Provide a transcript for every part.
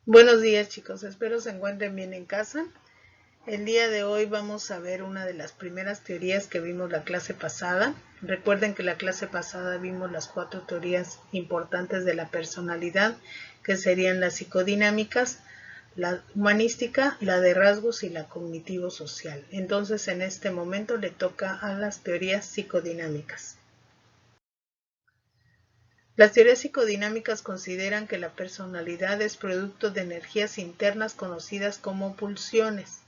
Buenos días chicos, espero se encuentren bien en casa. El día de hoy vamos a ver una de las primeras teorías que vimos la clase pasada. Recuerden que la clase pasada vimos las 4 teorías importantes de la personalidad, que serían las psicodinámicas, la humanística, la de rasgos y la cognitivo-social. Entonces en este momento le toca a las teorías psicodinámicas. Las teorías psicodinámicas consideran que la personalidad es producto de energías internas conocidas como pulsiones,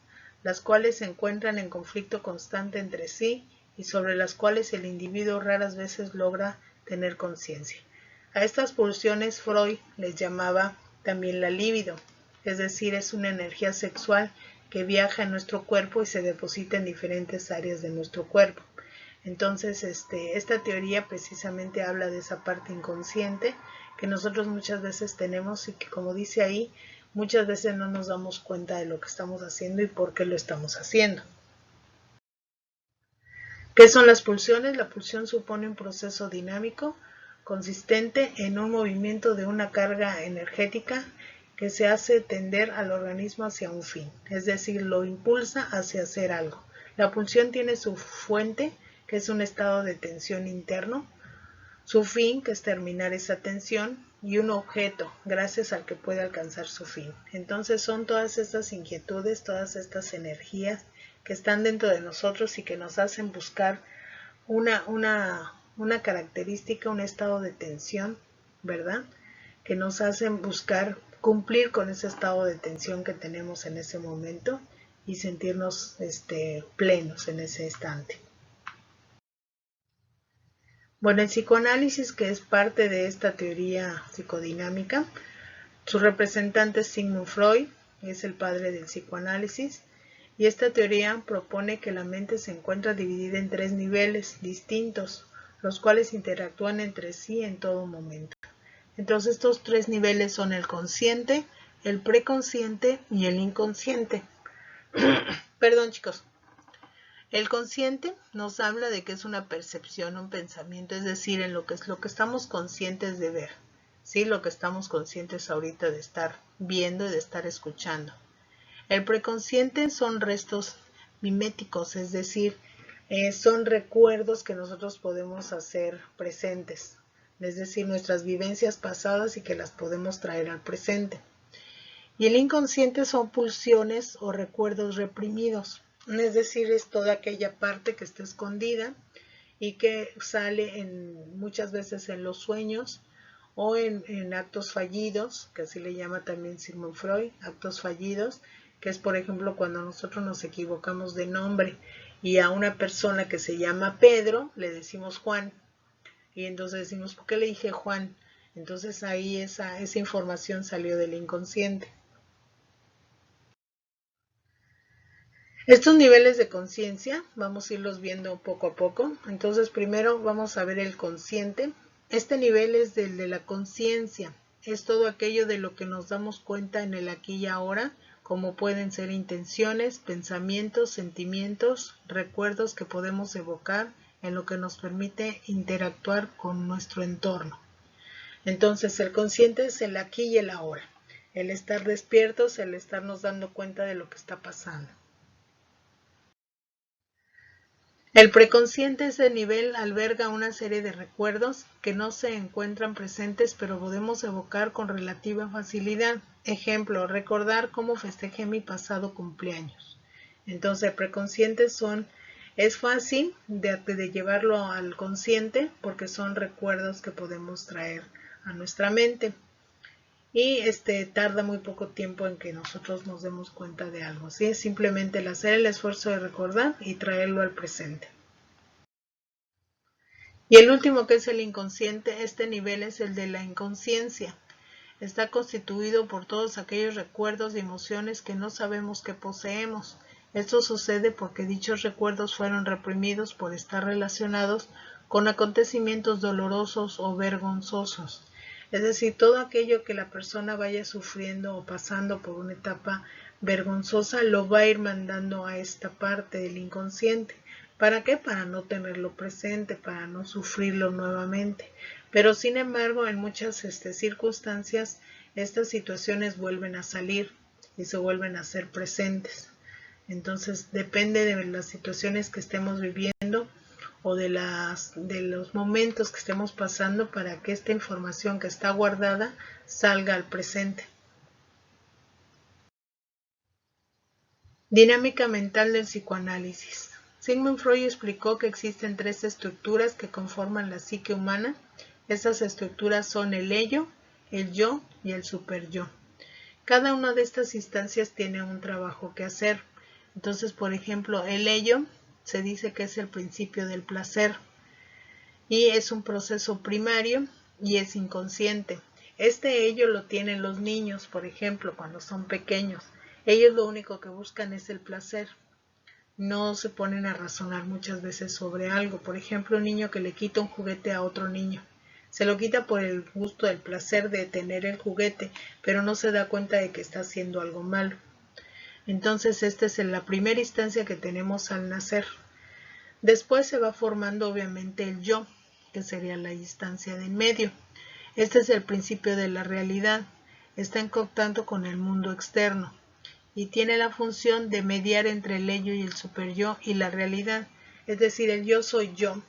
las cuales se encuentran en conflicto constante entre sí y sobre las cuales el individuo raras veces logra tener conciencia. A estas pulsiones Freud les llamaba también la libido, es decir, es una energía sexual que viaja en nuestro cuerpo y se deposita en diferentes áreas de nuestro cuerpo. Entonces, esta teoría precisamente habla de esa parte inconsciente que nosotros muchas veces tenemos y que, como dice ahí, muchas veces no nos damos cuenta de lo que estamos haciendo y por qué lo estamos haciendo. ¿Qué son las pulsiones? La pulsión supone un proceso dinámico consistente en un movimiento de una carga energética que se hace tender al organismo hacia un fin, es decir, lo impulsa hacia hacer algo. La pulsión tiene su fuente, que es un estado de tensión interno, su fin, que es terminar esa tensión, y un objeto, gracias al que puede alcanzar su fin. Entonces son todas estas inquietudes, todas estas energías que están dentro de nosotros y que nos hacen buscar una característica, un estado de tensión, ¿verdad? Que nos hacen buscar cumplir con ese estado de tensión que tenemos en ese momento y sentirnos plenos en ese instante. Bueno, el psicoanálisis, que es parte de esta teoría psicodinámica, su representante es Sigmund Freud, es el padre del psicoanálisis, y esta teoría propone que la mente se encuentra dividida en 3 niveles distintos, los cuales interactúan entre sí en todo momento. Entonces estos 3 niveles son el consciente, el preconsciente y el inconsciente. Perdón chicos. El consciente nos habla de que es una percepción, un pensamiento, es decir, en lo que estamos conscientes de ver, ¿sí? Lo que estamos conscientes ahorita de estar viendo y de estar escuchando. El preconsciente son restos miméticos, es decir, son recuerdos que nosotros podemos hacer presentes, es decir, nuestras vivencias pasadas y que las podemos traer al presente. Y el inconsciente son pulsiones o recuerdos reprimidos, es decir, es toda aquella parte que está escondida y que sale muchas veces en los sueños o en actos fallidos, que así le llama también Sigmund Freud, actos fallidos, que es por ejemplo cuando nosotros nos equivocamos de nombre y a una persona que se llama Pedro le decimos Juan, y entonces decimos, ¿por qué le dije Juan? Entonces ahí esa información salió del inconsciente. Estos niveles de conciencia vamos a irlos viendo poco a poco. Entonces primero vamos a ver el consciente. Este nivel es del de la conciencia. Es todo aquello de lo que nos damos cuenta en el aquí y ahora, como pueden ser intenciones, pensamientos, sentimientos, recuerdos que podemos evocar, en lo que nos permite interactuar con nuestro entorno. Entonces el consciente es el aquí y el ahora. El estar despiertos, el estarnos dando cuenta de lo que está pasando. El preconsciente, ese nivel, alberga una serie de recuerdos que no se encuentran presentes pero podemos evocar con relativa facilidad. Ejemplo, recordar cómo festejé mi pasado cumpleaños. Entonces el preconsciente es fácil de llevarlo al consciente porque son recuerdos que podemos traer a nuestra mente. Y tarda muy poco tiempo en que nosotros nos demos cuenta de algo. ¿Sí? Es simplemente el hacer el esfuerzo de recordar y traerlo al presente. Y el último, que es el inconsciente, este nivel es el de la inconsciencia. Está constituido por todos aquellos recuerdos y emociones que no sabemos que poseemos. Esto sucede porque dichos recuerdos fueron reprimidos por estar relacionados con acontecimientos dolorosos o vergonzosos. Es decir, todo aquello que la persona vaya sufriendo o pasando por una etapa vergonzosa lo va a ir mandando a esta parte del inconsciente. ¿Para qué? Para no tenerlo presente, para no sufrirlo nuevamente. Pero sin embargo, en muchas circunstancias, estas situaciones vuelven a salir y se vuelven a ser presentes. Entonces depende de las situaciones que estemos viviendo o de los momentos que estemos pasando para que esta información que está guardada salga al presente. Dinámica mental del psicoanálisis. Sigmund Freud explicó que existen 3 estructuras que conforman la psique humana. Estas estructuras son el ello, el yo y el superyo. Cada una de estas instancias tiene un trabajo que hacer. Entonces, por ejemplo, el ello se dice que es el principio del placer y es un proceso primario y es inconsciente. Este ello lo tienen los niños, por ejemplo, cuando son pequeños. Ellos lo único que buscan es el placer. No se ponen a razonar muchas veces sobre algo. Por ejemplo, un niño que le quita un juguete a otro niño. Se lo quita por el gusto, el placer de tener el juguete, pero no se da cuenta de que está haciendo algo malo. Entonces, esta es la primera instancia que tenemos al nacer. Después se va formando obviamente el yo, que sería la instancia de en medio. Este es el principio de la realidad. Está en contacto con el mundo externo y tiene la función de mediar entre el ello y el superyo y la realidad. Es decir, el yo soy yo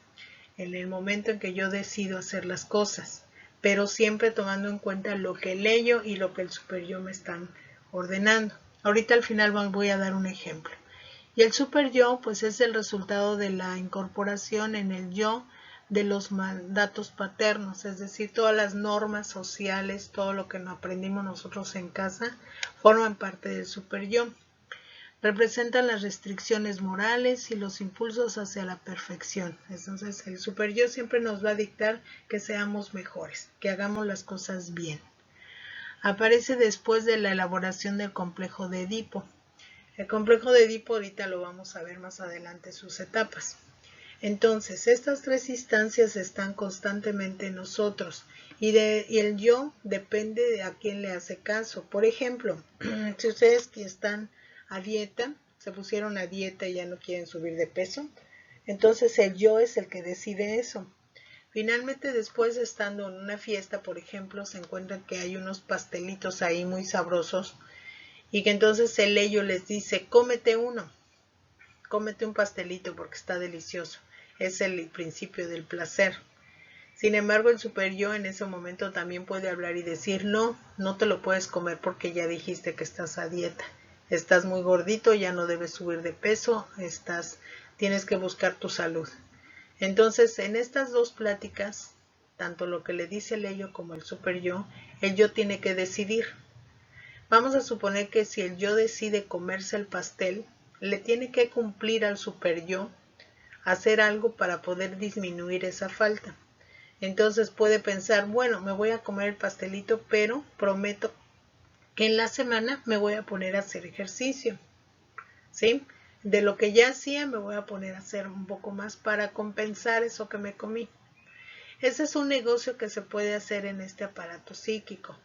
en el momento en que yo decido hacer las cosas, pero siempre tomando en cuenta lo que el ello y lo que el superyo me están ordenando. Ahorita al final voy a dar un ejemplo. Y el superyo pues es el resultado de la incorporación en el yo de los mandatos paternos, es decir, todas las normas sociales, todo lo que nos aprendimos nosotros en casa, forman parte del superyo. Representan las restricciones morales y los impulsos hacia la perfección. Entonces, el superyo siempre nos va a dictar que seamos mejores, que hagamos las cosas bien. Aparece después de la elaboración del complejo de Edipo. El complejo de Edipo ahorita lo vamos a ver más adelante sus etapas. Entonces, estas 3 instancias están constantemente en nosotros y el yo depende de a quién le hace caso. Por ejemplo, si ustedes que están a dieta, se pusieron a dieta y ya no quieren subir de peso, entonces el yo es el que decide eso. Finalmente, después estando en una fiesta, por ejemplo, se encuentran que hay unos pastelitos ahí muy sabrosos y que entonces el ello les dice, cómete uno, cómete un pastelito porque está delicioso. Es el principio del placer. Sin embargo, el superyo en ese momento también puede hablar y decir, no, no te lo puedes comer porque ya dijiste que estás a dieta. Estás muy gordito, ya no debes subir de peso, tienes que buscar tu salud. Entonces, en estas 2 pláticas, tanto lo que le dice el ello como el superyo tiene que decidir. Vamos a suponer que si el yo decide comerse el pastel, le tiene que cumplir al superyo hacer algo para poder disminuir esa falta. Entonces puede pensar, bueno, me voy a comer el pastelito, pero prometo que en la semana me voy a poner a hacer ejercicio, ¿sí? De lo que ya hacía me voy a poner a hacer un poco más para compensar eso que me comí. Ese es un negocio que se puede hacer en este aparato psíquico.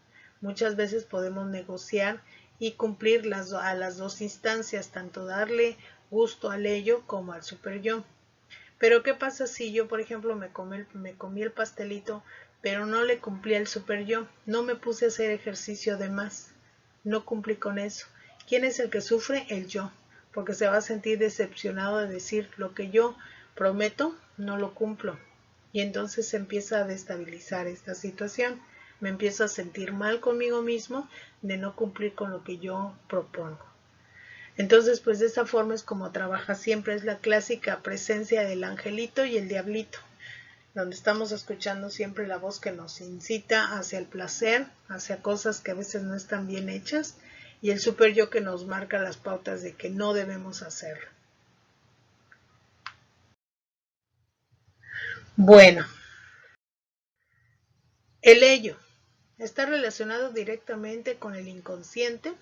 Muchas veces podemos negociar y cumplir a las 2 instancias, tanto darle gusto al ello como al superyo. Pero ¿qué pasa si yo, por ejemplo, me comí el pastelito, pero no le cumplí al superyo? No me puse a hacer ejercicio de más. No cumplí con eso. ¿Quién es el que sufre? El yo. Porque se va a sentir decepcionado de decir lo que yo prometo, no lo cumplo. Y entonces se empieza a destabilizar esta situación. Me empiezo a sentir mal conmigo mismo de no cumplir con lo que yo propongo. Entonces, pues de esta forma es como trabaja siempre, es la clásica presencia del angelito y el diablito, donde estamos escuchando siempre la voz que nos incita hacia el placer, hacia cosas que a veces no están bien hechas, y el superyo que nos marca las pautas de que no debemos hacerlo. Bueno, el ello está relacionado directamente con el inconsciente,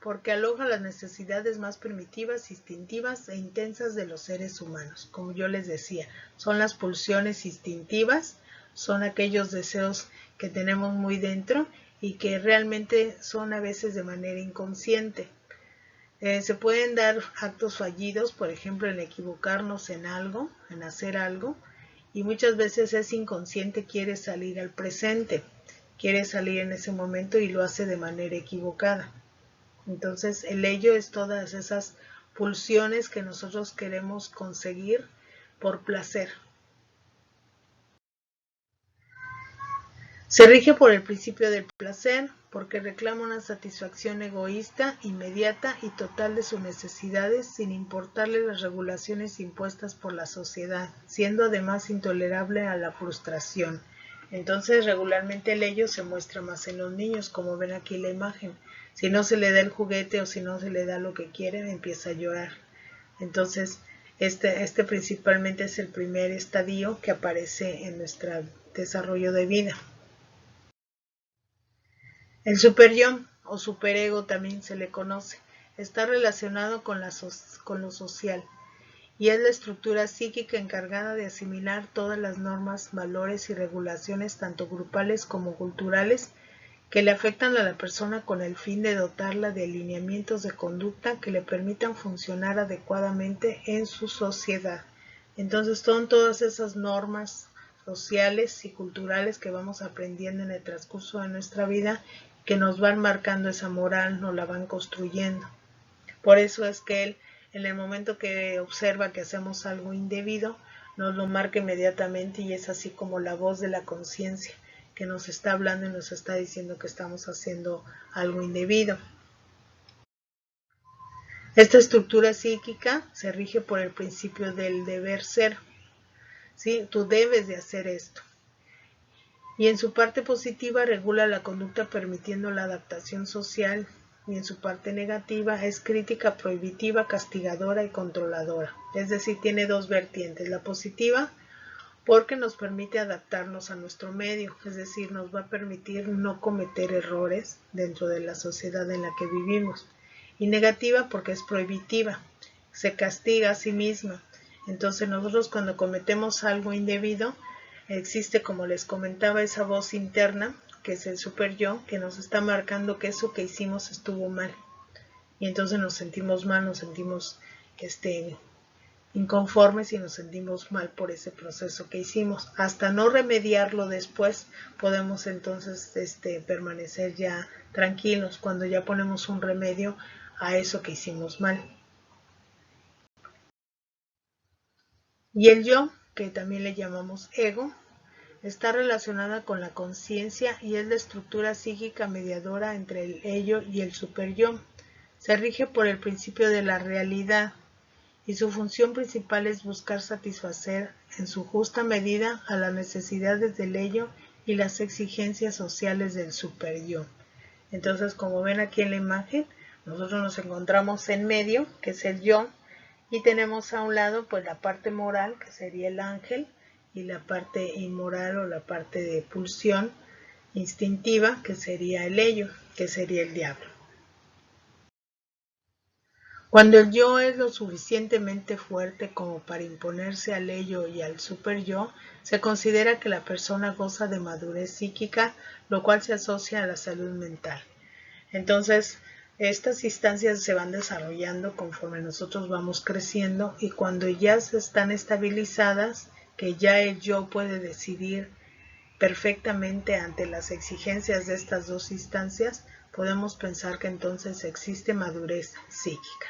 porque aloja las necesidades más primitivas, instintivas e intensas de los seres humanos. Como yo les decía, son las pulsiones instintivas, son aquellos deseos que tenemos muy dentro y que realmente son a veces de manera inconsciente. Se pueden dar actos fallidos, por ejemplo, en equivocarnos en algo, en hacer algo, y muchas veces ese inconsciente quiere salir al presente. quiere salir en ese momento y lo hace de manera equivocada. Entonces el ello es todas esas pulsiones que nosotros queremos conseguir por placer. Se rige por el principio del placer, porque reclama una satisfacción egoísta, inmediata y total de sus necesidades, sin importarle las regulaciones impuestas por la sociedad, siendo además intolerable a la frustración. Entonces, regularmente el ello se muestra más en los niños, como ven aquí la imagen. Si no se le da el juguete o si no se le da lo que quieren, empieza a llorar. Entonces, este principalmente es el primer estadio que aparece en nuestro desarrollo de vida. El superyo o superego también se le conoce. Está relacionado con lo social y es la estructura psíquica encargada de asimilar todas las normas, valores y regulaciones tanto grupales como culturales que le afectan a la persona con el fin de dotarla de alineamientos de conducta que le permitan funcionar adecuadamente en su sociedad. Entonces son todas esas normas sociales y culturales que vamos aprendiendo en el transcurso de nuestra vida que nos van marcando esa moral, nos la van construyendo. Por eso es que él, en el momento que observa que hacemos algo indebido, nos lo marca inmediatamente y es así como la voz de la conciencia que nos está hablando y nos está diciendo que estamos haciendo algo indebido. Esta estructura psíquica se rige por el principio del deber ser. ¿Sí? Tú debes de hacer esto. Y en su parte positiva regula la conducta permitiendo la adaptación social, y en su parte negativa es crítica, prohibitiva, castigadora y controladora. Es decir, tiene dos vertientes. La positiva porque nos permite adaptarnos a nuestro medio, es decir, nos va a permitir no cometer errores dentro de la sociedad en la que vivimos. Y negativa porque es prohibitiva, se castiga a sí misma. Entonces nosotros cuando cometemos algo indebido, existe, como les comentaba, esa voz interna, que es el super yo, que nos está marcando que eso que hicimos estuvo mal. Y entonces nos sentimos mal, nos sentimos inconformes y nos sentimos mal por ese proceso que hicimos. Hasta no remediarlo después, podemos entonces permanecer ya tranquilos cuando ya ponemos un remedio a eso que hicimos mal. Y el yo, que también le llamamos ego, está relacionada con la conciencia y es la estructura psíquica mediadora entre el ello y el superyo. Se rige por el principio de la realidad y su función principal es buscar satisfacer en su justa medida a las necesidades del ello y las exigencias sociales del superyo. Entonces, como ven aquí en la imagen, nosotros nos encontramos en medio, que es el yo, y tenemos a un lado pues la parte moral, que sería el ángel, y la parte inmoral o la parte de pulsión instintiva, que sería el ello, que sería el diablo. Cuando el yo es lo suficientemente fuerte como para imponerse al ello y al superyo, se considera que la persona goza de madurez psíquica, lo cual se asocia a la salud mental. Entonces, estas instancias se van desarrollando conforme nosotros vamos creciendo y cuando ya se están estabilizadas, que ya el yo puede decidir perfectamente ante las exigencias de estas dos instancias, podemos pensar que entonces existe madurez psíquica.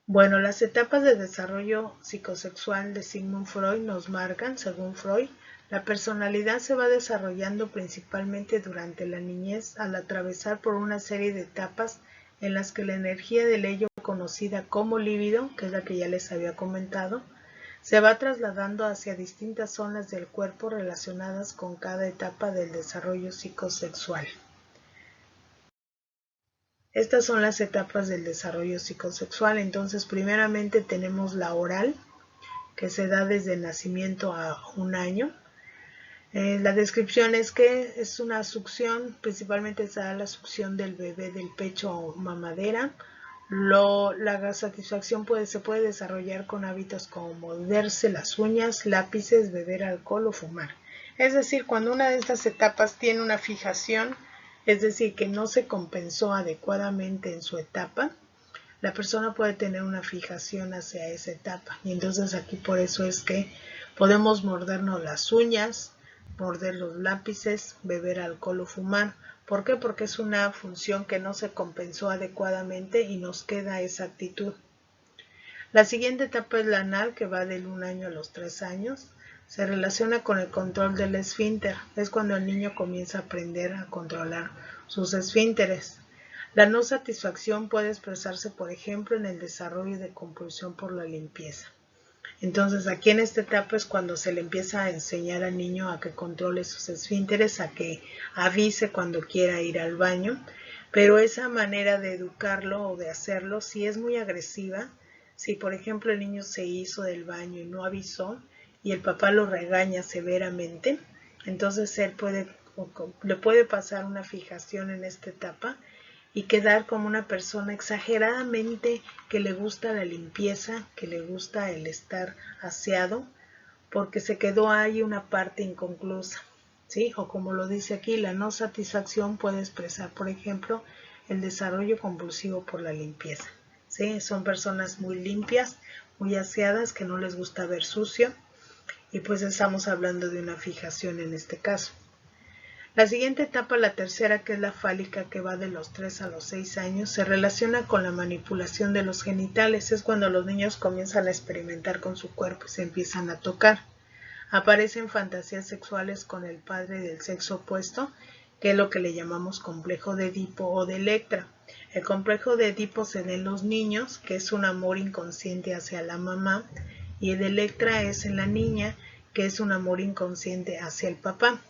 Bueno, las etapas de desarrollo psicosexual de Sigmund Freud nos marcan, según Freud, la personalidad se va desarrollando principalmente durante la niñez al atravesar por una serie de etapas en las que la energía del ello conocida como líbido, que es la que ya les había comentado, se va trasladando hacia distintas zonas del cuerpo relacionadas con cada etapa del desarrollo psicosexual. Estas son las etapas del desarrollo psicosexual. Entonces, primeramente tenemos la oral, que se da desde el nacimiento a 1 año. La descripción es que es una succión, principalmente se da la succión del bebé del pecho o mamadera. La satisfacción se puede desarrollar con hábitos como morderse las uñas, lápices, beber alcohol o fumar. Es decir, cuando una de estas etapas tiene una fijación, es decir, que no se compensó adecuadamente en su etapa, la persona puede tener una fijación hacia esa etapa. Y entonces aquí por eso es que Podemos mordernos las uñas, morder los lápices, beber alcohol o fumar. ¿Por qué? Porque es una función que no se compensó adecuadamente y nos queda esa actitud. La siguiente etapa es la anal, que va del 1 año a los 3 años. Se relaciona con el control del esfínter. Es cuando el niño comienza a aprender a controlar sus esfínteres. La no satisfacción puede expresarse, por ejemplo, en el desarrollo de compulsión por la limpieza. Entonces, aquí en esta etapa es cuando se le empieza a enseñar al niño a que controle sus esfínteres, a que avise cuando quiera ir al baño, pero esa manera de educarlo o de hacerlo sí es muy agresiva. Si, por ejemplo, el niño se hizo del baño y no avisó y el papá lo regaña severamente, entonces él le puede pasar una fijación en esta etapa y quedar como una persona exageradamente que le gusta la limpieza, que le gusta el estar aseado, porque se quedó ahí una parte inconclusa, ¿sí? O como lo dice aquí, la no satisfacción puede expresar, por ejemplo, el desarrollo compulsivo por la limpieza, ¿sí? Son personas muy limpias, muy aseadas, que no les gusta ver sucio, y pues estamos hablando de una fijación en este caso. La siguiente etapa, la tercera, que es la fálica, que va de los 3 a los 6 años, se relaciona con la manipulación de los genitales. Es cuando los niños comienzan a experimentar con su cuerpo y se empiezan a tocar. Aparecen fantasías sexuales con el padre del sexo opuesto, que es lo que le llamamos complejo de Edipo o de Electra. El complejo de Edipo se da en los niños, que es un amor inconsciente hacia la mamá, y el de Electra es en la niña, que es un amor inconsciente hacia el papá.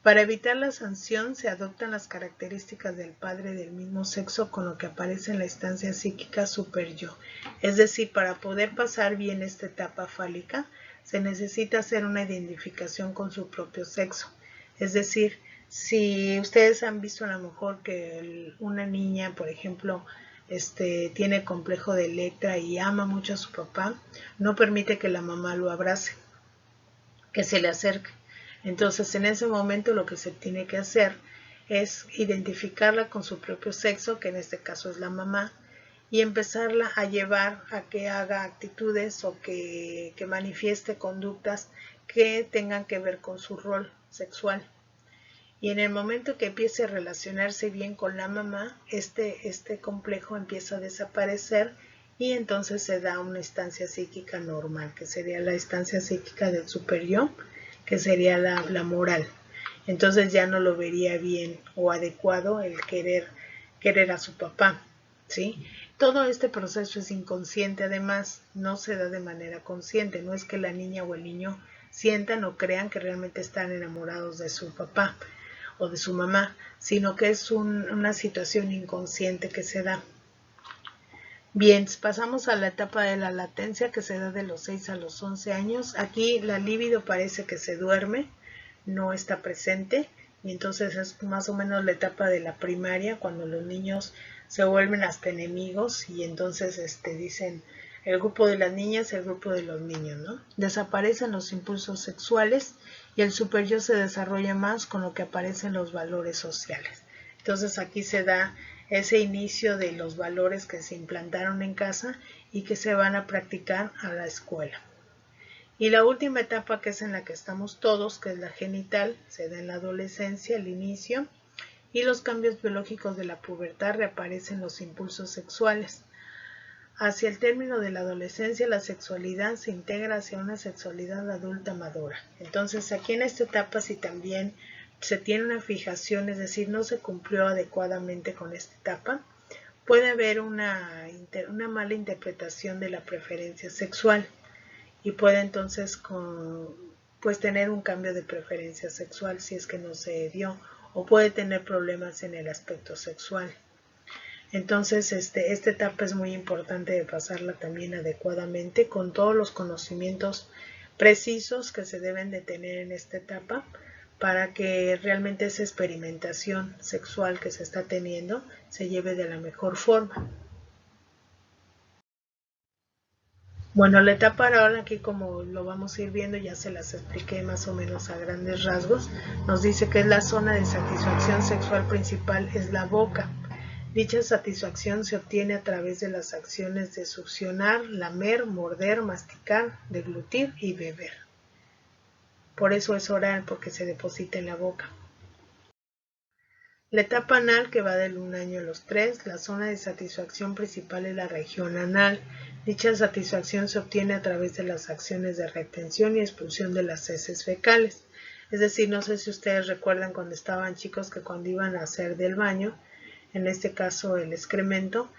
Para evitar la sanción, se adoptan las características del padre del mismo sexo con lo que aparece en la instancia psíquica super-yo. Es decir, para poder pasar bien esta etapa fálica, se necesita hacer una identificación con su propio sexo. Es decir, si ustedes han visto a lo mejor que una niña, por ejemplo, tiene complejo de Electra y ama mucho a su papá, no permite que la mamá lo abrace, que se le acerque. Entonces, en ese momento lo que se tiene que hacer es identificarla con su propio sexo, que en este caso es la mamá, y empezarla a llevar a que haga actitudes o que manifieste conductas que tengan que ver con su rol sexual. Y en el momento que empiece a relacionarse bien con la mamá, este complejo empieza a desaparecer y entonces se da una instancia psíquica normal, que sería la instancia psíquica del super-yo, que sería la moral. Entonces ya no lo vería bien o adecuado el querer a su papá, ¿sí? Todo este proceso es inconsciente, además, no se da de manera consciente. No es que la niña o el niño sientan o crean que realmente están enamorados de su papá o de su mamá, sino que es una situación inconsciente que se da. Bien, pasamos a la etapa de la latencia, que se da de los 6 a los 11 años. Aquí la libido parece que se duerme, no está presente, y entonces es más o menos la etapa de la primaria, cuando los niños se vuelven hasta enemigos y entonces dicen el grupo de las niñas, el grupo de los niños, ¿no? Desaparecen los impulsos sexuales y el super-yo se desarrolla más, con lo que aparecen los valores sociales. Entonces aquí se da ese inicio de los valores que se implantaron en casa y que se van a practicar a la escuela. Y la última etapa, que es en la que estamos todos, que es la genital, se da en la adolescencia, el inicio, y los cambios biológicos de la pubertad, reaparecen los impulsos sexuales. Hacia el término de la adolescencia, la sexualidad se integra hacia una sexualidad adulta madura. Entonces, aquí en esta etapa, si también se tiene una fijación, es decir, no se cumplió adecuadamente con esta etapa, puede haber una mala interpretación de la preferencia sexual y puede entonces pues tener un cambio de preferencia sexual si es que no se dio, o puede tener problemas en el aspecto sexual. Entonces, esta etapa es muy importante de pasarla también adecuadamente, con todos los conocimientos precisos que se deben de tener en esta etapa, para que realmente esa experimentación sexual que se está teniendo se lleve de la mejor forma. Bueno, la etapa ahora, aquí como lo vamos a ir viendo, ya se las expliqué más o menos a grandes rasgos. Nos dice que es la zona de satisfacción sexual principal, es la boca. Dicha satisfacción se obtiene a través de las acciones de succionar, lamer, morder, masticar, deglutir y beber. Por eso es oral, porque se deposita en la boca. La etapa anal, que va del 1 año a los 3, la zona de satisfacción principal es la región anal. Dicha satisfacción se obtiene a través de las acciones de retención y expulsión de las heces fecales. Es decir, no sé si ustedes recuerdan cuando estaban chicos que cuando iban a hacer del baño, en este caso el excremento,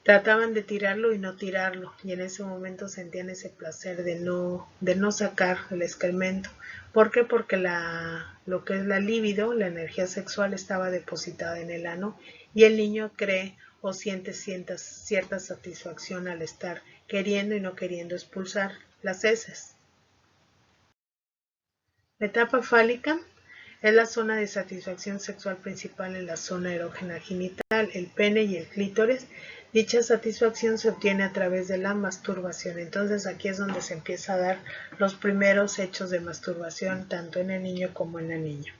trataban de tirarlo y no tirarlo, y en ese momento sentían ese placer de no sacar el excremento. ¿Por qué? Porque lo que es la libido, la energía sexual, estaba depositada en el ano y el niño cree o siente cierta satisfacción al estar queriendo y no queriendo expulsar las heces. La etapa fálica es la zona de satisfacción sexual principal en la zona erógena genital, el pene y el clítoris. Dicha satisfacción se obtiene a través de la masturbación. Entonces aquí es donde se empieza a dar los primeros hechos de masturbación tanto en el niño como en la niña.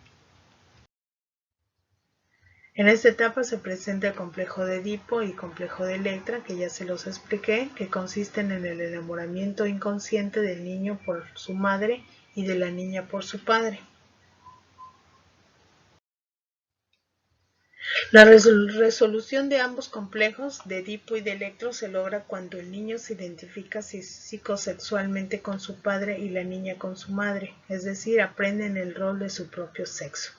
En esta etapa se presenta el complejo de Edipo y complejo de Electra, que ya se los expliqué, que consisten en el enamoramiento inconsciente del niño por su madre y de la niña por su padre. La resolución de ambos complejos, de Edipo y de Electra, se logra cuando el niño se identifica psicosexualmente con su padre y la niña con su madre, es decir, aprenden el rol de su propio sexo.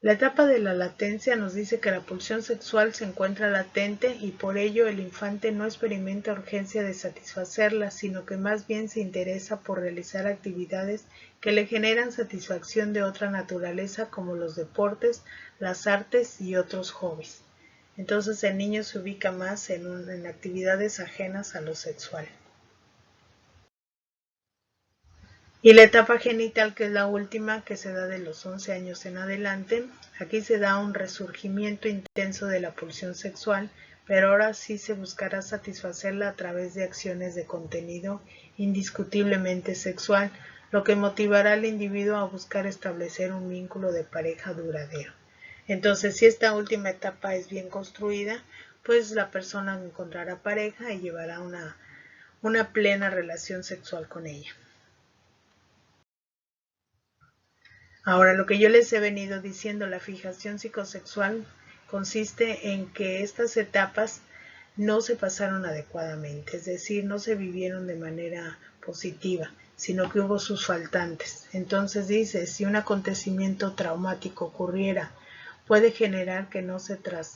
La etapa de la latencia nos dice que la pulsión sexual se encuentra latente y por ello el infante no experimenta urgencia de satisfacerla, sino que más bien se interesa por realizar actividades que le generan satisfacción de otra naturaleza como los deportes, las artes y otros hobbies. Entonces el niño se ubica más en actividades ajenas a lo sexual. Y la etapa genital, que es la última, que se da de los 11 años en adelante, aquí se da un resurgimiento intenso de la pulsión sexual, pero ahora sí se buscará satisfacerla a través de acciones de contenido indiscutiblemente sexual, lo que motivará al individuo a buscar establecer un vínculo de pareja duradero. Entonces, si esta última etapa es bien construida, pues la persona encontrará pareja y llevará una plena relación sexual con ella. Ahora, lo que yo les he venido diciendo, la fijación psicosexual consiste en que estas etapas no se pasaron adecuadamente, es decir, no se vivieron de manera positiva, sino que hubo sus faltantes. Entonces dice, si un acontecimiento traumático ocurriera, puede generar que no se transite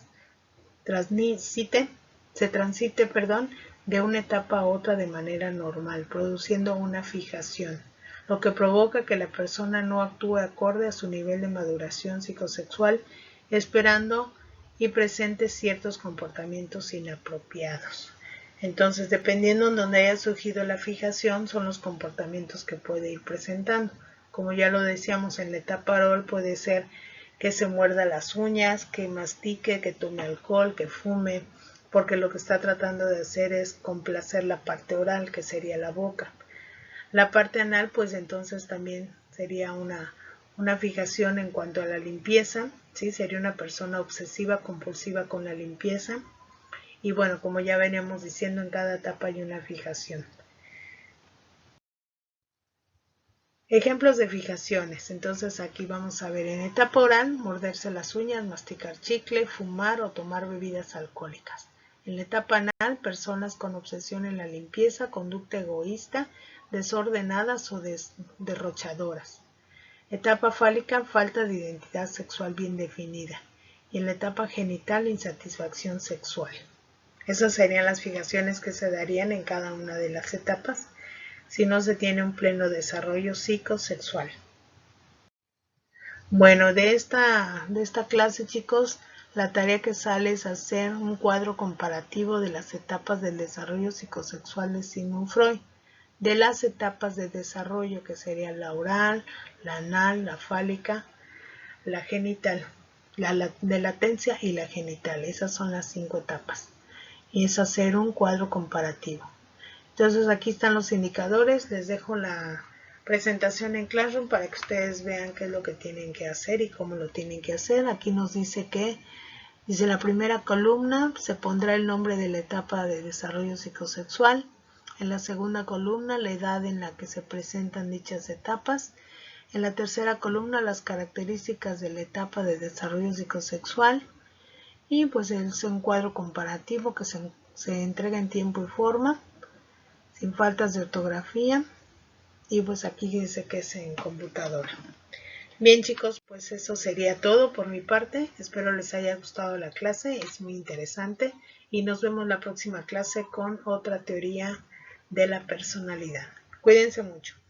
de una etapa a otra de manera normal, produciendo una fijación, lo que provoca que la persona no actúe acorde a su nivel de maduración psicosexual, esperando y presente ciertos comportamientos inapropiados. Entonces, dependiendo de donde haya surgido la fijación, son los comportamientos que puede ir presentando. Como ya lo decíamos, en la etapa oral puede ser que se muerda las uñas, que mastique, que tome alcohol, que fume, porque lo que está tratando de hacer es complacer la parte oral, que sería la boca. La parte anal, pues entonces también sería una fijación en cuanto a la limpieza, ¿sí? Sería una persona obsesiva, compulsiva con la limpieza. Y bueno, como ya veníamos diciendo, en cada etapa hay una fijación. Ejemplos de fijaciones. Entonces aquí vamos a ver en etapa oral, morderse las uñas, masticar chicle, fumar o tomar bebidas alcohólicas. En la etapa anal, personas con obsesión en la limpieza, conducta egoísta, desordenadas o derrochadoras. Etapa fálica, falta de identidad sexual bien definida. Y en la etapa genital, insatisfacción sexual. Esas serían las fijaciones que se darían en cada una de las etapas si no se tiene un pleno desarrollo psicosexual. Bueno, de esta clase, chicos, la tarea que sale es hacer un cuadro comparativo de las etapas del desarrollo psicosexual de Sigmund Freud, de las etapas de desarrollo que serían la oral, la anal, la fálica, la genital, de latencia y la genital. Esas son las 5 etapas. Y es hacer un cuadro comparativo. Entonces aquí están los indicadores, les dejo la presentación en Classroom para que ustedes vean qué es lo que tienen que hacer y cómo lo tienen que hacer. Aquí nos dice que, dice la primera columna, se pondrá el nombre de la etapa de desarrollo psicosexual. En la segunda columna, la edad en la que se presentan dichas etapas. En la tercera columna, las características de la etapa de desarrollo psicosexual. Y pues es un cuadro comparativo que se entrega en tiempo y forma, sin faltas de ortografía. Y pues aquí dice que es en computadora. Bien chicos, pues eso sería todo por mi parte. Espero les haya gustado la clase, es muy interesante. Y nos vemos la próxima clase con otra teoría de la personalidad. Cuídense mucho.